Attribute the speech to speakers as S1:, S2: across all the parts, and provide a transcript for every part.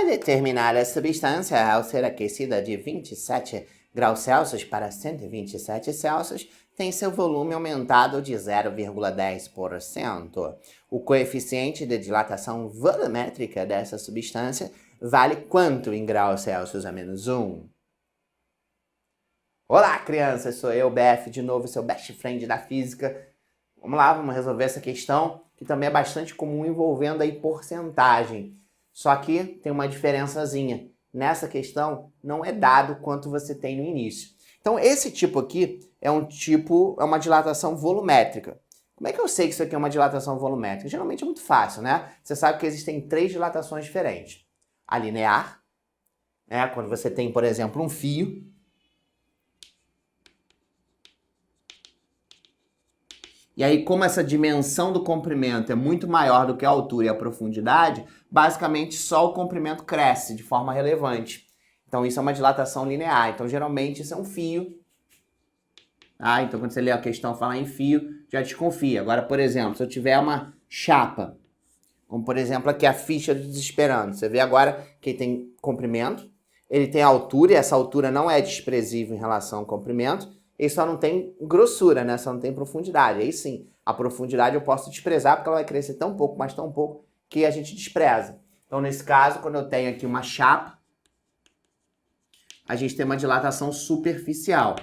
S1: determinada substância, ao ser aquecida de 27 graus Celsius para 127 Celsius, tem seu volume aumentado de 0,10%. O coeficiente de dilatação volumétrica dessa substância vale quanto em graus Celsius a menos 1? Olá, crianças! Sou eu, BF, de novo, seu best friend da física. Vamos lá, vamos resolver essa questão, que também é bastante comum, envolvendo aí porcentagem. Só que tem uma diferençazinha. Nessa questão, não é dado quanto você tem no início. Então, esse tipo aqui é uma dilatação volumétrica. Como é que eu sei que isso aqui é uma dilatação volumétrica? Geralmente é muito fácil, né? Você sabe que existem 3 dilatações diferentes. A linear, né? Quando você tem, por exemplo, um fio. E aí, como essa dimensão do comprimento é muito maior do que a altura e a profundidade, basicamente só o comprimento cresce de forma relevante. Então, isso é uma dilatação linear. Então, geralmente, isso é um fio. Ah, então, quando você lê a questão falar em fio, já desconfia. Agora, por exemplo, se eu tiver uma chapa, como, por exemplo, aqui a ficha do Desesperando. Você vê agora que ele tem comprimento, ele tem altura, e essa altura não é desprezível em relação ao comprimento. Ele só não tem grossura, né? Só não tem profundidade. Aí sim, a profundidade eu posso desprezar porque ela vai crescer tão pouco, mas tão pouco, que a gente despreza. Então, nesse caso, quando eu tenho aqui uma chapa, a gente tem uma dilatação superficial,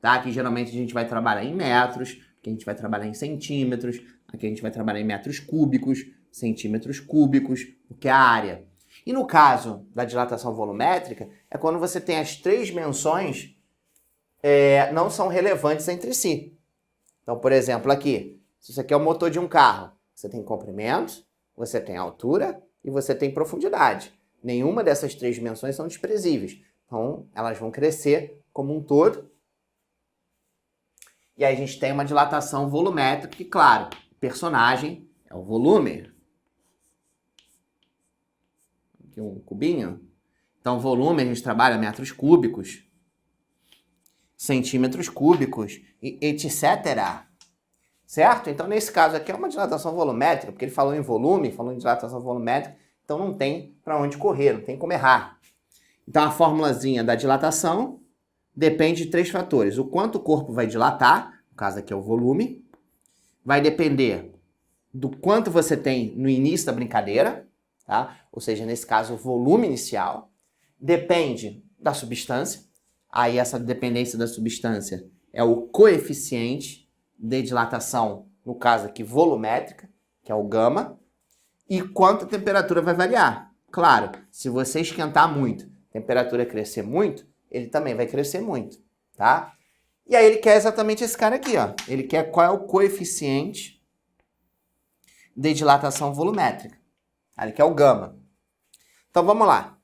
S1: tá? Aqui geralmente a gente vai trabalhar em metros, aqui a gente vai trabalhar em centímetros, aqui a gente vai trabalhar em metros cúbicos, centímetros cúbicos, porque é a área. E no caso da dilatação volumétrica, é quando você tem as 3 dimensões não são relevantes entre si. Então, por exemplo, aqui, se isso aqui é o motor de um carro, você tem comprimento, você tem altura e você tem profundidade. Nenhuma dessas 3 dimensões são desprezíveis. Então, elas vão crescer como um todo. E aí a gente tem uma dilatação volumétrica, que, claro, o personagem é o volume. Aqui um cubinho. Então, volume a gente trabalha metros cúbicos, centímetros cúbicos, e etc. Certo? Então, nesse caso aqui é uma dilatação volumétrica, porque ele falou em volume, falou em dilatação volumétrica, então não tem para onde correr, não tem como errar. Então, a formulazinha da dilatação depende de 3 fatores. O quanto o corpo vai dilatar, no caso aqui é o volume, vai depender do quanto você tem no início da brincadeira, tá? Ou seja, nesse caso, o volume inicial. Depende da substância. Aí essa dependência da substância é o coeficiente de dilatação, no caso aqui volumétrica, que é o gama, e quanto a temperatura vai variar. Claro, se você esquentar muito, a temperatura crescer muito, ele também vai crescer muito, tá? E aí ele quer exatamente esse cara aqui, ó. Ele quer qual é o coeficiente de dilatação volumétrica. Ele quer o gama. Então vamos lá.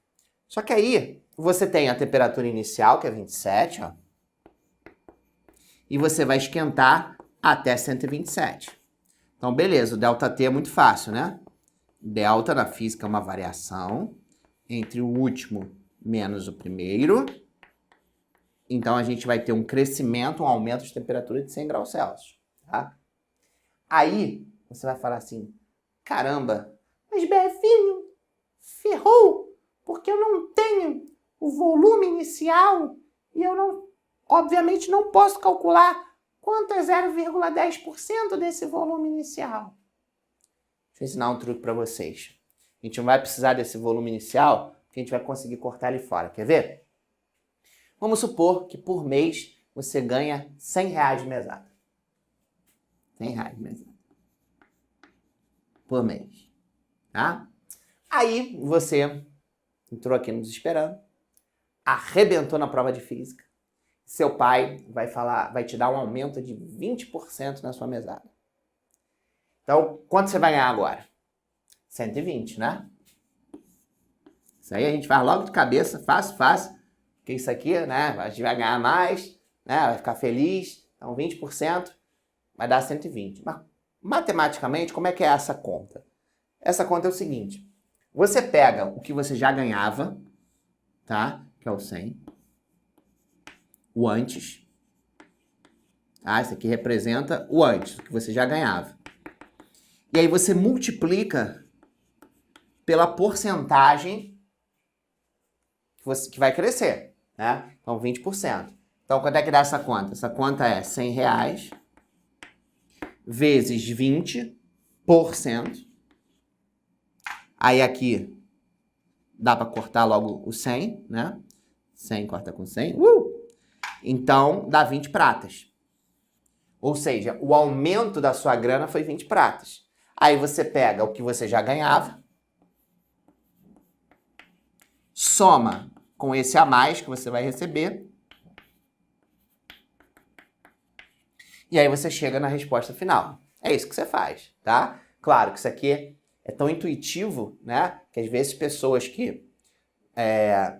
S1: Só que aí você tem a temperatura inicial, que é 27, ó, e você vai esquentar até 127. Então, beleza, o ΔT é muito fácil, né? Delta na física é uma variação entre o último menos o primeiro. Então, a gente vai ter um crescimento, um aumento de temperatura de 100 graus Celsius, tá? Aí, você vai falar assim, caramba, mas Bevinho, ferrou, porque eu não tenho o volume inicial e eu não, obviamente, não posso calcular quanto é 0,10% desse volume inicial. Deixa eu ensinar um truque para vocês. A gente não vai precisar desse volume inicial, porque a gente vai conseguir cortar ele fora. Quer ver? Vamos supor que por mês você ganha R$100 de mesada. R$100 de mesada. Por mês. Tá? Aí você entrou aqui no Desesperando, arrebentou na prova de física, seu pai vai te dar um aumento de 20% na sua mesada. Então, quanto você vai ganhar agora? 120, né? Isso aí a gente faz logo de cabeça, fácil, porque isso aqui, né, a gente vai ganhar mais, né, vai ficar feliz, então 20% vai dar 120. Mas, matematicamente, como é que é essa conta? Essa conta é o seguinte, você pega o que você já ganhava, tá? Que é o 100. O antes. Tá? Isso aqui representa o antes, o que você já ganhava. E aí você multiplica pela porcentagem que vai crescer, né? Então, 20%. Então, quanto é que dá essa conta? Essa conta é R$100 vezes 20%. Aí aqui dá para cortar logo o 100, né? 100 corta com 100. Então, dá 20 pratas. Ou seja, o aumento da sua grana foi 20 pratas. Aí você pega o que você já ganhava, soma com esse a mais que você vai receber, e aí você chega na resposta final. É isso que você faz, tá? Claro que isso aqui é tão intuitivo, né? Que às vezes pessoas que,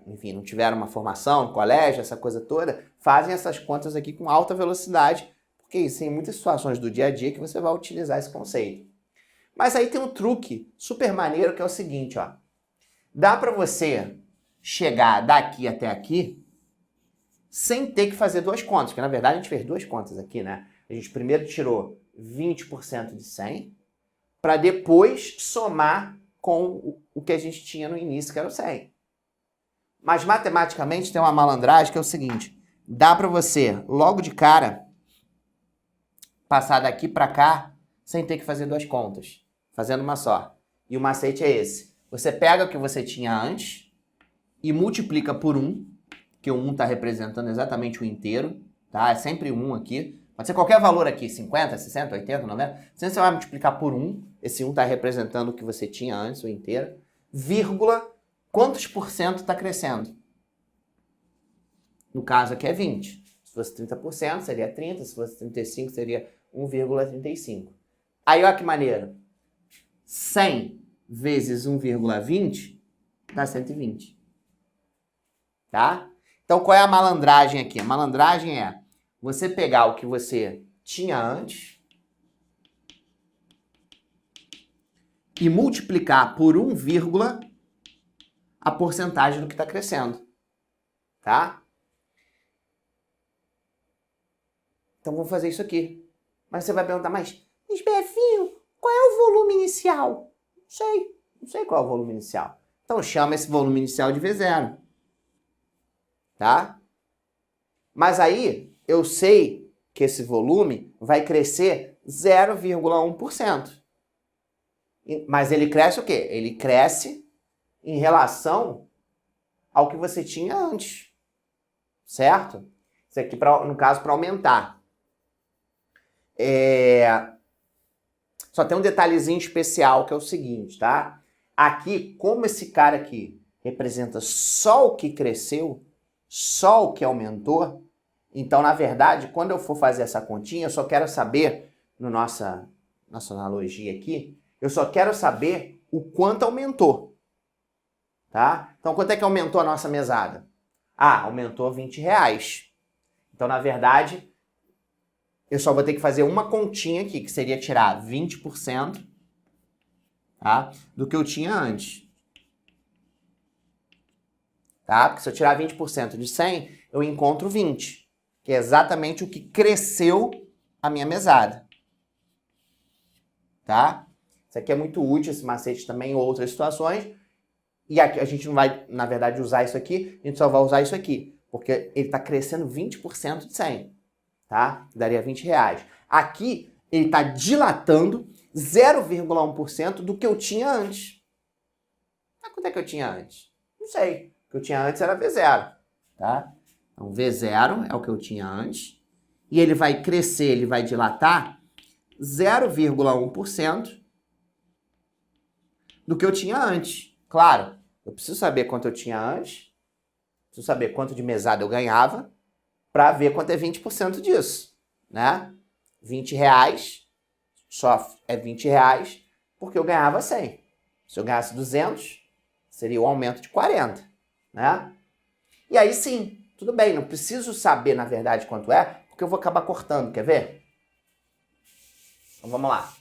S1: enfim, não tiveram uma formação no colégio, essa coisa toda, fazem essas contas aqui com alta velocidade, porque existem muitas situações do dia a dia que você vai utilizar esse conceito. Mas aí tem um truque super maneiro que é o seguinte, ó. Dá para você chegar daqui até aqui sem ter que fazer duas contas, porque na verdade a gente fez duas contas aqui, né? A gente primeiro tirou 20% de 100 para depois somar com o que a gente tinha no início, que era o 100. Mas matematicamente tem uma malandragem que é o seguinte, dá para você logo de cara passar daqui para cá sem ter que fazer duas contas, fazendo uma só. E o macete é esse. Você pega o que você tinha antes e multiplica por 1, que o 1 está representando exatamente o inteiro, tá? É sempre 1 aqui. Pode ser qualquer valor aqui, 50, 60, 80, 90. Você vai multiplicar por 1, esse 1 está representando o que você tinha antes, o inteiro, vírgula, quantos por cento está crescendo? No caso aqui é 20. Se fosse 30%, seria 30. Se fosse 35, seria 1,35. Aí, olha que maneiro. 100 vezes 1,20 dá 120. Tá? Então, qual é a malandragem aqui? A malandragem é você pegar o que você tinha antes e multiplicar por 1, a porcentagem do que está crescendo. Tá? Então, vamos fazer isso aqui. Mas você vai perguntar, mas Befinho, qual é o volume inicial? Não sei qual é o volume inicial. Então, chama esse volume inicial de V0. Tá? Mas aí, eu sei que esse volume vai crescer 0,1%. Mas ele cresce o quê? Ele cresce em relação ao que você tinha antes. Certo? Isso aqui, no caso, para aumentar. Só tem um detalhezinho especial que é o seguinte, tá? Aqui, como esse cara aqui representa só o que cresceu, só o que aumentou, então, na verdade, quando eu for fazer essa continha, eu só quero saber, no nossa analogia aqui, eu só quero saber o quanto aumentou, tá? Então, quanto é que aumentou a nossa mesada? Ah, aumentou R$20. Então, na verdade, eu só vou ter que fazer uma continha aqui, que seria tirar 20%, tá, do que eu tinha antes. Tá? Porque se eu tirar 20% de 100, eu encontro 20, que é exatamente o que cresceu a minha mesada. Tá? Isso aqui é muito útil, esse macete também em outras situações. E aqui a gente não vai, na verdade, usar isso aqui, a gente só vai usar isso aqui, porque ele está crescendo 20% de 100. Tá? Daria R$20. Aqui, ele está dilatando 0,1% do que eu tinha antes. Ah, quanto é que eu tinha antes? Não sei. O que eu tinha antes era V0. Tá? Então, V0 é o que eu tinha antes. E ele vai crescer, ele vai dilatar 0,1% do que eu tinha antes. Claro, eu preciso saber quanto eu tinha antes, preciso saber quanto de mesada eu ganhava, para ver quanto é 20% disso, né? R$20 só é R$20 porque eu ganhava 100. Se eu ganhasse 200, seria um aumento de 40, né? E aí sim, tudo bem, não preciso saber na verdade quanto é, porque eu vou acabar cortando, quer ver? Então vamos lá.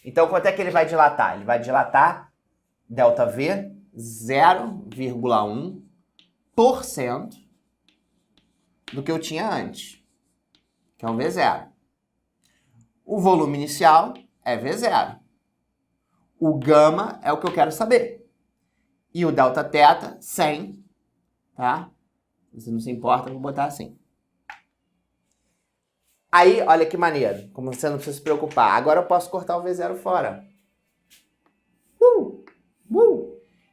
S1: Então quanto é que ele vai dilatar? Ele vai dilatar ΔV 0,1% do que eu tinha antes, que é um V0. O volume inicial é V0. O gama é o que eu quero saber. E o delta-θ, 100, tá? Se não se importa, eu vou botar assim. Aí, olha que maneiro, como você não precisa se preocupar. Agora eu posso cortar o V0 fora.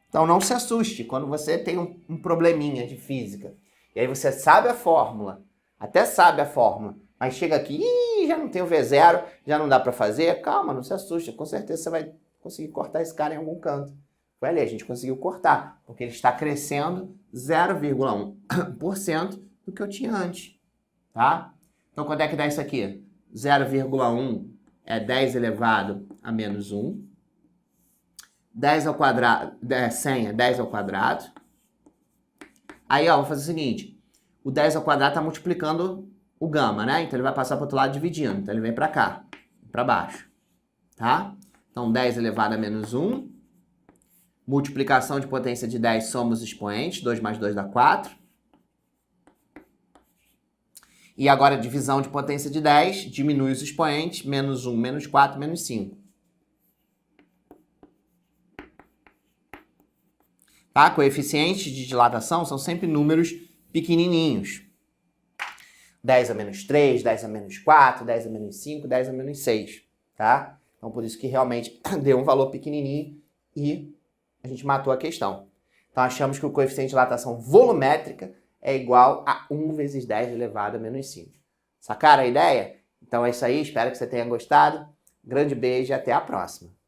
S1: Então não se assuste quando você tem um probleminha de física. E aí você sabe a fórmula, até sabe a fórmula, mas chega aqui, já não tem o V0, já não dá para fazer. Calma, não se assuste, com certeza você vai conseguir cortar esse cara em algum canto. Foi ali, a gente conseguiu cortar, porque ele está crescendo 0,1% do que eu tinha antes, tá? Então quanto é que dá isso aqui? 0,1 é 10 elevado a menos 1. 10 ao quadrado, 100 é 10 ao quadrado. Aí, ó, vou fazer o seguinte. O 10 ao quadrado está multiplicando o gama, né? Então, ele vai passar para o outro lado dividindo. Então, ele vem para cá, para baixo. Tá? Então, 10 elevado a menos 1. Multiplicação de potência de 10, somos expoentes. 2 mais 2 dá 4. E agora, divisão de potência de 10. Diminui os expoentes. Menos 1, menos 4, menos 5. Tá? Coeficientes de dilatação são sempre números pequenininhos. 10 a menos 3, 10 a menos 4, 10 a menos 5, 10 a menos 6. Tá? Então, por isso que realmente deu um valor pequenininho e a gente matou a questão. Então, achamos que o coeficiente de dilatação volumétrica é igual a 1 vezes 10 elevado a menos 5. Sacaram a ideia? Então é isso aí, espero que você tenha gostado. Grande beijo e até a próxima.